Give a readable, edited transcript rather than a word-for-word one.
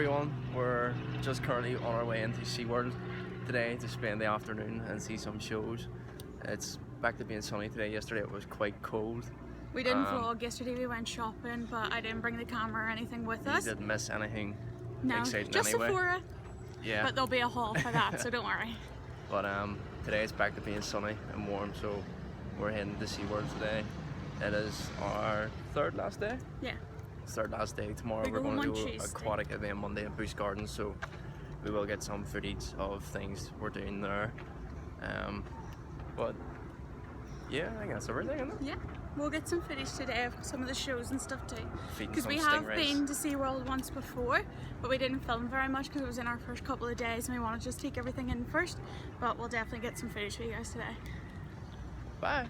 everyone, we're just currently on our way into Seaworld today to spend the afternoon and see some shows. It's back to being sunny today. Yesterday it was quite cold. We didn't vlog yesterday, we went shopping, but I didn't bring the camera or anything with us. You didn't miss anything exciting just anyway. Sephora. Yeah. But there'll be a haul for that, so don't worry. But today it's back to being sunny and warm, so we're heading to SeaWorld today. It is our third last day. Yeah. Third last day. Tomorrow we're going to do an aquatic event Monday in Bush Gardens, so we will get some footage of things we're doing there. But yeah, I think that's everything, isn't it? Yeah, we'll get some footage today of some of the shows and stuff too. Because we have been to SeaWorld once before, but we didn't film very much because it was in our first couple of days and we want to just take everything in first. But we'll definitely get some footage for you guys today. Bye!